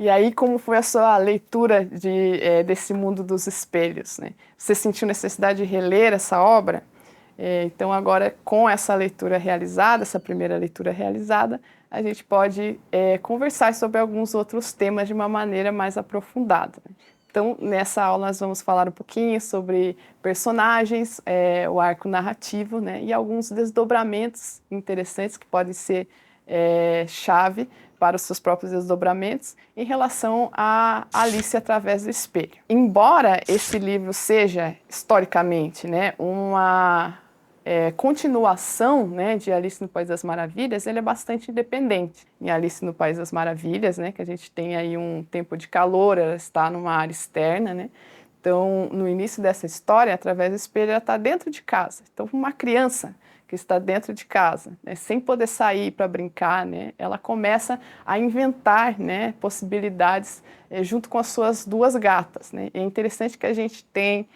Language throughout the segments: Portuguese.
E aí, como foi a sua leitura desse mundo dos espelhos, né? Você sentiu necessidade de reler essa obra? Então, agora, com essa leitura realizada, essa primeira leitura realizada, a gente pode conversar sobre alguns outros temas de uma maneira mais aprofundada, né? Então, nessa aula, nós vamos falar um pouquinho sobre personagens, o arco narrativo, né? E alguns desdobramentos interessantes que podem ser chave para os seus próprios desdobramentos em relação a Alice através do espelho. Embora esse livro seja, historicamente, né, uma continuação, né, de Alice no País das Maravilhas, ele é bastante independente. Em Alice no País das Maravilhas, né, que a gente tem aí um tempo de calor, ela está numa área externa, né? Então, no início dessa história, através do espelho, ela está dentro de casa. Então, uma criança que está dentro de casa, né, sem poder sair para brincar, né, ela começa a inventar, né, possibilidades junto com as suas duas gatas, né? É interessante que a gente tem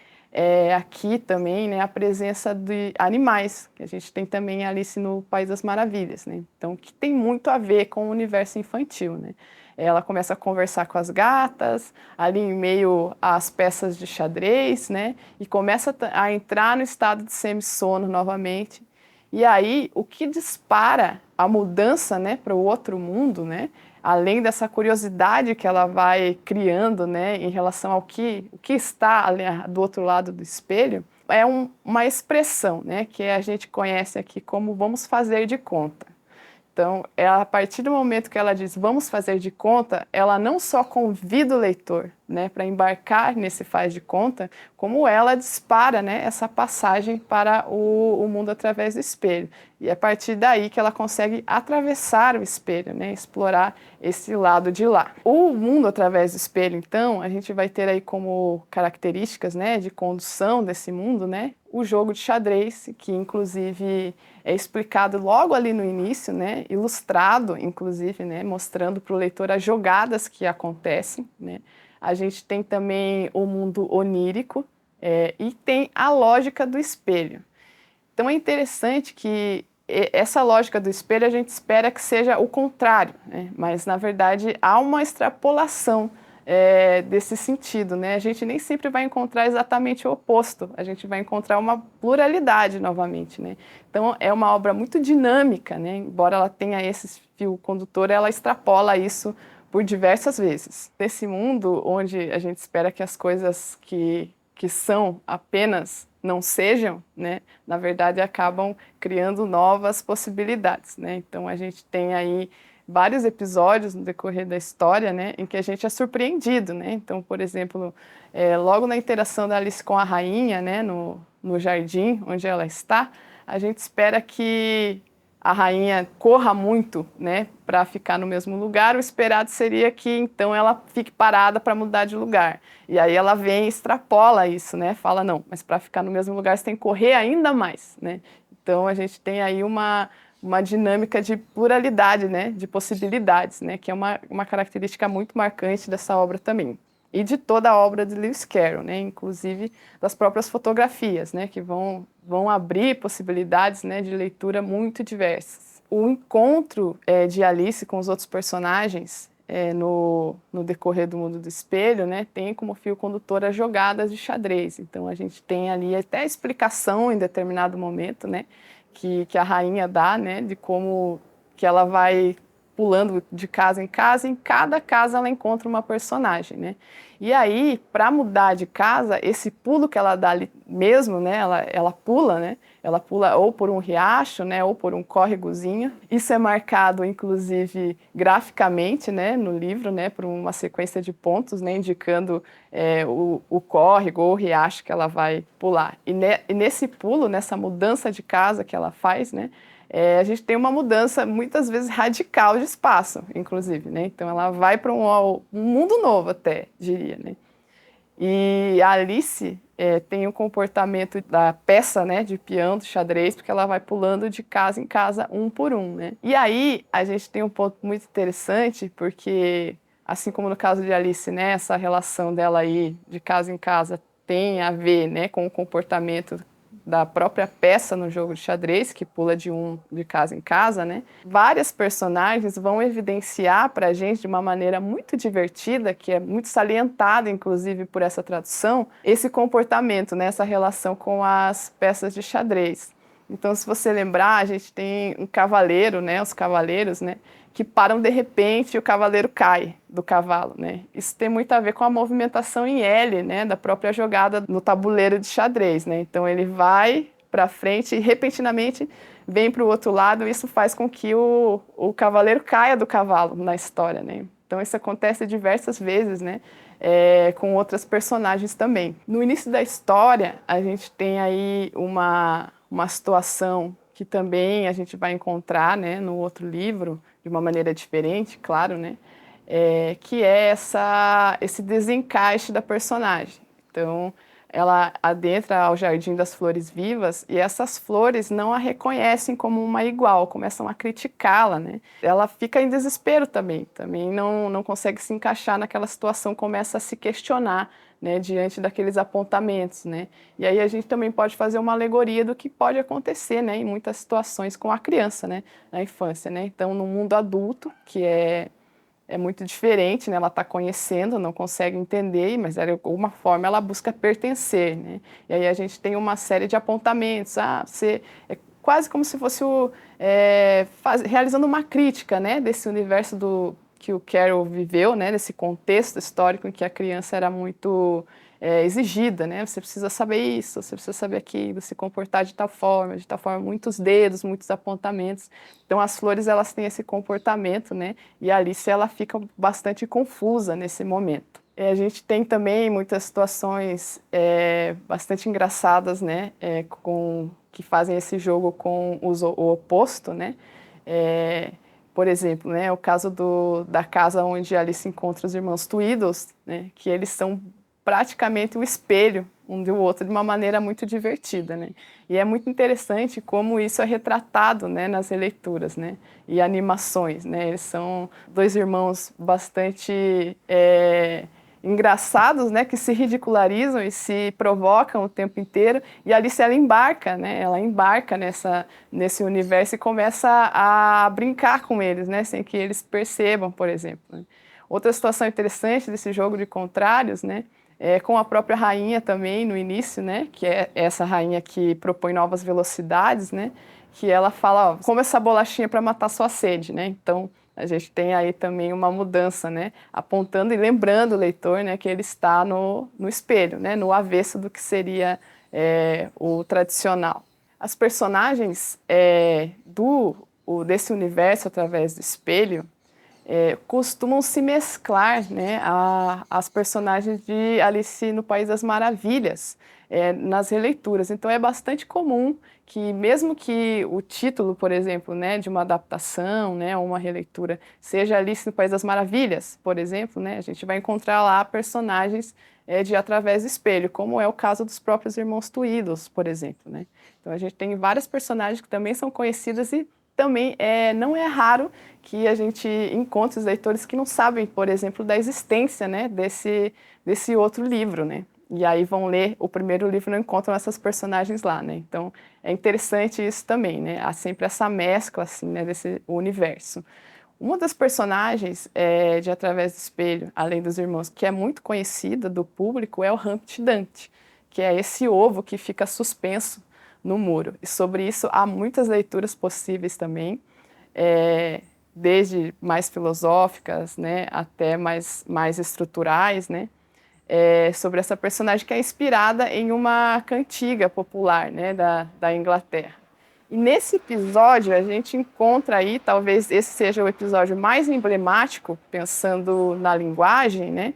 aqui também, né, a presença de animais, que a gente tem também Alice no País das Maravilhas, né? Então, que tem muito a ver com o universo infantil, né? Ela começa a conversar com as gatas, ali em meio às peças de xadrez, né? E começa a entrar no estado de semissono novamente. E aí, o que dispara a mudança, né, para o outro mundo, né, além dessa curiosidade que ela vai criando, né, em relação ao o que está ali do outro lado do espelho, é uma expressão, né, que a gente conhece aqui como vamos fazer de conta. Então, a partir do momento que ela diz vamos fazer de conta, ela não só convida o leitor, né, para embarcar nesse faz de conta, como ela dispara, né, essa passagem para o mundo através do espelho. E é a partir daí que ela consegue atravessar o espelho, né, explorar esse lado de lá. O mundo através do espelho, então, a gente vai ter aí como características, né, de condução desse mundo, né, o jogo de xadrez, que inclusive é explicado logo ali no início, né, ilustrado, inclusive, né, mostrando para o leitor as jogadas que acontecem, né. A gente tem também o mundo onírico e tem a lógica do espelho. Então é interessante que essa lógica do espelho a gente espera que seja o contrário, né? Mas na verdade há uma extrapolação desse sentido, né? A gente nem sempre vai encontrar exatamente o oposto, a gente vai encontrar uma pluralidade novamente, né? Então é uma obra muito dinâmica, né? Embora ela tenha esse fio condutor, ela extrapola isso por diversas vezes. Nesse mundo onde a gente espera que as coisas que são apenas não sejam, né, na verdade acabam criando novas possibilidades, né? Então a gente tem aí vários episódios no decorrer da história, né, em que a gente é surpreendido, né? Então, por exemplo, logo na interação da Alice com a rainha, né, no jardim onde ela está, a gente espera que a rainha corra muito, né, para ficar no mesmo lugar. O esperado seria que então ela fique parada para mudar de lugar. E aí ela vem e extrapola isso, né? Fala não, mas para ficar no mesmo lugar você tem que correr ainda mais, né? Então a gente tem aí uma dinâmica de pluralidade, né, de possibilidades, né, que é uma característica muito marcante dessa obra também. E de toda a obra de Lewis Carroll, né, inclusive das próprias fotografias, né, que vão abrir possibilidades, né, de leitura muito diversas. O encontro de Alice com os outros personagens no decorrer do mundo do espelho, né, tem como fio condutor as jogadas de xadrez. Então a gente tem ali até a explicação em determinado momento, né, que a rainha dá, né, de como que ela vai pulando de casa em cada casa ela encontra uma personagem, né? E aí, para mudar de casa, esse pulo que ela dá ali mesmo, né? Ela pula, né? Ela pula ou por um riacho, né? Ou por um córregozinho. Isso é marcado, inclusive, graficamente, né? No livro, né? Por uma sequência de pontos, né? Indicando o córrego ou o riacho que ela vai pular. E nesse pulo, nessa mudança de casa que ela faz, né? A gente tem uma mudança, muitas vezes, radical de espaço, inclusive, né? Então, ela vai para um mundo novo até, diria, né? E a Alice tem o comportamento da peça, né, de peão, do xadrez, porque ela vai pulando de casa em casa, um por um, né? E aí, a gente tem um ponto muito interessante, porque, assim como no caso de Alice, né, essa relação dela aí de casa em casa tem a ver, né, com o comportamento da própria peça no jogo de xadrez, que pula de casa em casa, né? Várias personagens vão evidenciar para a gente de uma maneira muito divertida, que é muito salientada, inclusive, por essa tradução, esse comportamento, né? Essa relação com as peças de xadrez. Então, se você lembrar, a gente tem um cavaleiro, né? Os cavaleiros, né? Que param de repente e o cavaleiro cai do cavalo, né? Isso tem muito a ver com a movimentação em L, né? Da própria jogada no tabuleiro de xadrez, né? Então ele vai para frente e repentinamente vem para o outro lado e isso faz com que o cavaleiro caia do cavalo na história, né? Então isso acontece diversas vezes, né? Com outras personagens também. No início da história, a gente tem aí uma situação que também a gente vai encontrar, né, no outro livro, de uma maneira diferente, claro, né, que é esse desencaixe da personagem. Então, ela adentra ao Jardim das Flores Vivas e essas flores não a reconhecem como uma igual, começam a criticá-la, né? Ela fica em desespero também não consegue se encaixar naquela situação, começa a se questionar, né, diante daqueles apontamentos, né? E aí a gente também pode fazer uma alegoria do que pode acontecer, né, em muitas situações com a criança, né, na infância, né? Então, no mundo adulto, que é muito diferente, né? Ela está conhecendo, não consegue entender, mas de alguma forma ela busca pertencer, né? E aí a gente tem uma série de apontamentos. Você é quase como se fosse realizando uma crítica, né? Desse universo que o Carroll viveu, né? Desse contexto histórico em que a criança era muito exigida, né? Você precisa saber isso, você precisa saber aquilo, se comportar de tal forma, muitos dedos, muitos apontamentos. Então as flores elas têm esse comportamento, né? E a Alice ela fica bastante confusa nesse momento. A gente tem também muitas situações bastante engraçadas, né? Que fazem esse jogo com o oposto, né? Por exemplo, né, o caso da casa onde Alice encontra os irmãos Tweedles, né, que eles são praticamente o espelho um do outro de uma maneira muito divertida, né? E é muito interessante como isso é retratado, né, nas releituras, né, e animações, né? Eles são dois irmãos bastante engraçados, né, que se ridicularizam e se provocam o tempo inteiro, e a Alice ela embarca, né, nesse universo e começa a brincar com eles, né, sem que eles percebam, por exemplo, né? Outra situação interessante desse jogo de contrários, né, com a própria rainha também no início, né, que é essa rainha que propõe novas velocidades, né, que ela fala, ó, come essa bolachinha para matar sua sede, né? Então a gente tem aí também uma mudança, né, apontando e lembrando o leitor, né, que ele está no espelho, né, no avesso do que seria o tradicional. As personagens desse universo através do espelho costumam se mesclar, né, às personagens de Alice no País das Maravilhas, nas releituras. Então é bastante comum que, mesmo que o título, por exemplo, né, de uma adaptação, né, ou uma releitura, seja Alice no País das Maravilhas, por exemplo, né, a gente vai encontrar lá personagens de Através do Espelho, como é o caso dos próprios irmãos Tweedles, por exemplo, né? Então a gente tem várias personagens que também são conhecidas e também não é raro que a gente encontre os leitores que não sabem, por exemplo, da existência, né, desse outro livro, né? E aí vão ler o primeiro livro e não encontram essas personagens lá, né? Então é interessante isso também, né? Há sempre essa mescla, assim, né, desse universo. Uma das personagens de Através do Espelho, além dos irmãos, que é muito conhecida do público, é o Humpty Dumpty, que é esse ovo que fica suspenso no muro. E sobre isso há muitas leituras possíveis também, desde mais filosóficas, né, até mais estruturais, né, sobre essa personagem que é inspirada em uma cantiga popular, né, da Inglaterra. E nesse episódio a gente encontra aí, talvez esse seja o episódio mais emblemático, pensando na linguagem, né,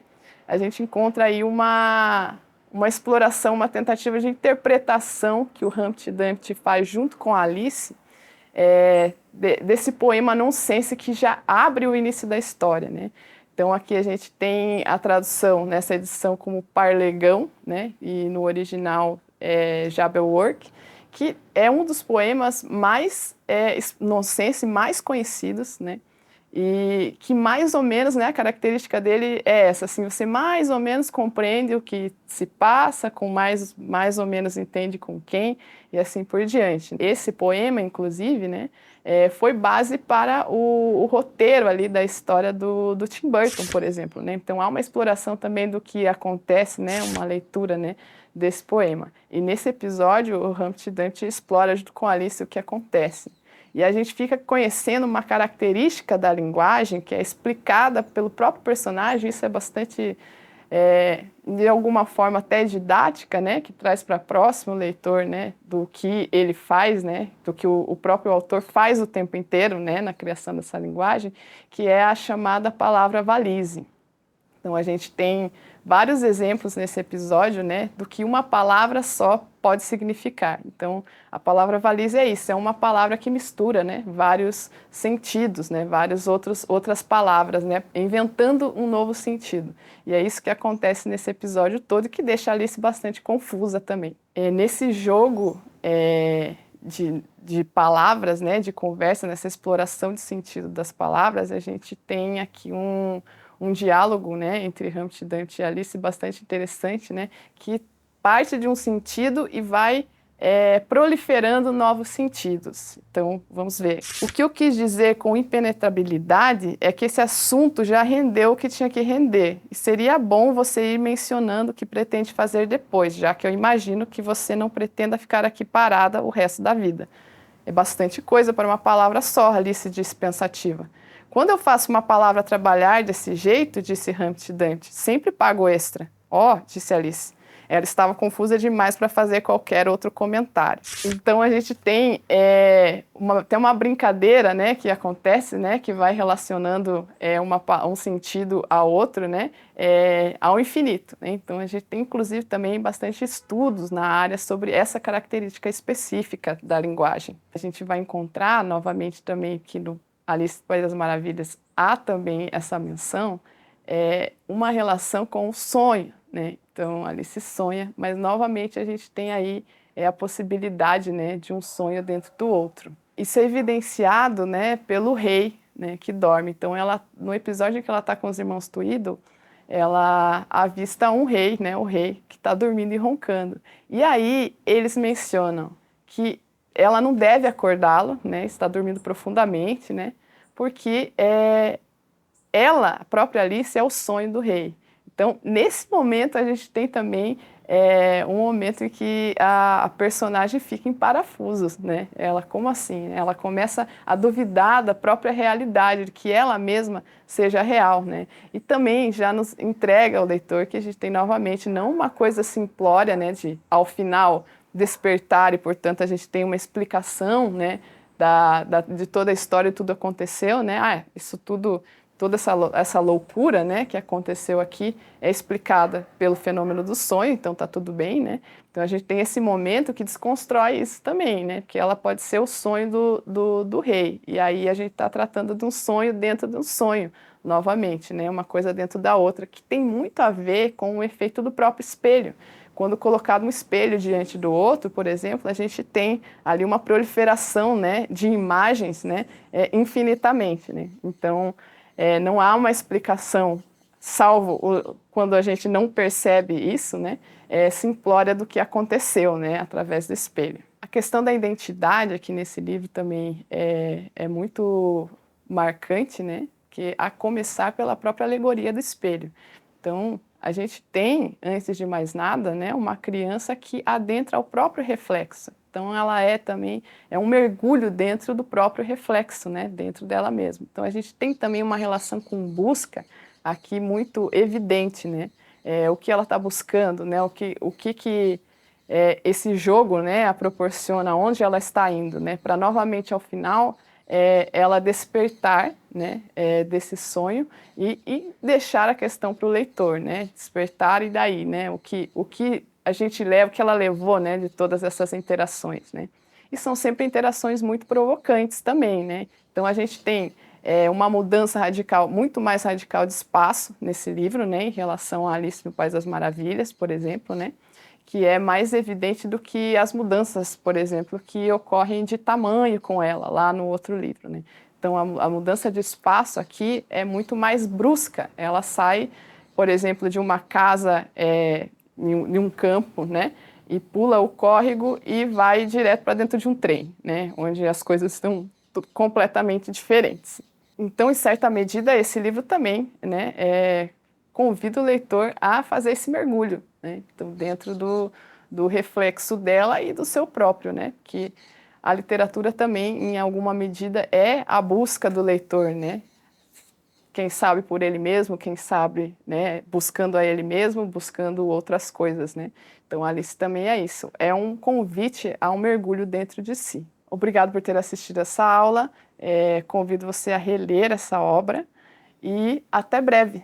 a gente encontra aí uma exploração, uma tentativa de interpretação que o Humpty Dumpty faz junto com a Alice, desse poema nonsense que já abre o início da história, né? Então aqui a gente tem a tradução nessa edição como Parlegão, né? E no original Jabberwock, que é um dos poemas mais nonsense mais conhecidos, né? e que mais ou menos, né, a característica dele é essa, assim, você mais ou menos compreende o que se passa, com mais ou menos entende com quem, e assim por diante. Esse poema, inclusive, né, foi base para o roteiro ali da história do Tim Burton, por exemplo, né? Então há uma exploração também do que acontece, né, uma leitura, né, desse poema. E nesse episódio, o Humpty Dumpty explora junto com Alice o que acontece. E a gente fica conhecendo uma característica da linguagem que é explicada pelo próprio personagem, isso é bastante, de alguma forma até didática, né, que traz para próximo o leitor, né, do que ele faz, né, do que o próprio autor faz o tempo inteiro, né, na criação dessa linguagem, que é a chamada palavra valise. Então, a gente tem vários exemplos nesse episódio, né, do que uma palavra só pode significar. Então, a palavra valise é isso, é uma palavra que mistura, né, vários sentidos, né, outras palavras, né, inventando um novo sentido. E é isso que acontece nesse episódio todo, que deixa a Alice bastante confusa também. Nesse jogo de palavras, né, de conversa, nessa exploração de sentido das palavras, a gente tem aqui um diálogo, né, entre Humpty Dumpty e Alice bastante interessante, né, que parte de um sentido e vai proliferando novos sentidos. Então, vamos ver. O que eu quis dizer com impenetrabilidade é que esse assunto já rendeu o que tinha que render. E seria bom você ir mencionando o que pretende fazer depois, já que eu imagino que você não pretenda ficar aqui parada o resto da vida. É bastante coisa para uma palavra só, Alice disse pensativa. Quando eu faço uma palavra trabalhar desse jeito, disse Humpty Dumpty, sempre pago extra. Ó, disse Alice. Ela estava confusa demais para fazer qualquer outro comentário. Então a gente tem até uma brincadeira, né, que acontece, né, que vai relacionando um sentido a outro, né, ao infinito. Né? Então a gente tem inclusive também bastante estudos na área sobre essa característica específica da linguagem. A gente vai encontrar novamente também que no Alice no País das Maravilhas há também essa menção, uma relação com o sonho, né? Então, Alice sonha, mas novamente a gente tem aí a possibilidade, né, de um sonho dentro do outro. Isso é evidenciado, né, pelo rei, né, que dorme. Então, no episódio em que ela está com os irmãos Tweedle, ela avista um rei, né, o rei que está dormindo e roncando. E aí eles mencionam que ela não deve acordá-lo, né, está dormindo profundamente, né, porque ela, a própria Alice, é o sonho do rei. Então, nesse momento, a gente tem também um momento em que a personagem fica em parafusos, né? Ela, como assim? Ela começa a duvidar da própria realidade, de que ela mesma seja real, né? E também já nos entrega ao leitor que a gente tem novamente não uma coisa simplória, né? De, ao final, despertar e, portanto, a gente tem uma explicação, né? De toda a história e tudo aconteceu, né? Isso tudo... Toda essa loucura, né, que aconteceu aqui é explicada pelo fenômeno do sonho, então tá tudo bem, né? Então a gente tem esse momento que desconstrói isso também, né? Porque ela pode ser o sonho do rei. E aí a gente está tratando de um sonho dentro de um sonho, novamente, né? Uma coisa dentro da outra, que tem muito a ver com o efeito do próprio espelho. Quando colocado um espelho diante do outro, por exemplo, a gente tem ali uma proliferação, né, de imagens, né, infinitamente, né? Então, não há uma explicação, salvo quando a gente não percebe isso, né, simplória do que aconteceu, né, através do espelho. A questão da identidade aqui nesse livro também é muito marcante, né, que a começar pela própria alegoria do espelho. Então, a gente tem, antes de mais nada, né, uma criança que adentra o próprio reflexo. Então, ela também um mergulho dentro do próprio reflexo, né, dentro dela mesma. Então, a gente tem também uma relação com busca aqui muito evidente, né, o que ela está buscando, né, o que esse jogo, né, a proporciona, onde ela está indo, né, para novamente ao final ela despertar, né, desse sonho e deixar a questão para o leitor, né, despertar e daí, né, o que a gente leva, o que ela levou, né, de todas essas interações, né. E são sempre interações muito provocantes também, né. Então a gente tem uma mudança radical, muito mais radical de espaço nesse livro, né, em relação a Alice no País das Maravilhas, por exemplo, né, que é mais evidente do que as mudanças, por exemplo, que ocorrem de tamanho com ela, lá no outro livro, né. Então, a mudança de espaço aqui é muito mais brusca. Ela sai, por exemplo, de uma casa em um campo, né? E pula o córrego e vai direto para dentro de um trem, né? Onde as coisas estão completamente diferentes. Então, em certa medida, esse livro também, né, convida o leitor a fazer esse mergulho, né? Então, dentro do reflexo dela e do seu próprio, né? Que a literatura também, em alguma medida, é a busca do leitor, né? Quem sabe por ele mesmo, quem sabe, né, buscando a ele mesmo, buscando outras coisas, né? Então, Alice também é isso, é um convite a um mergulho dentro de si. Obrigado por ter assistido essa aula, convido você a reler essa obra e até breve.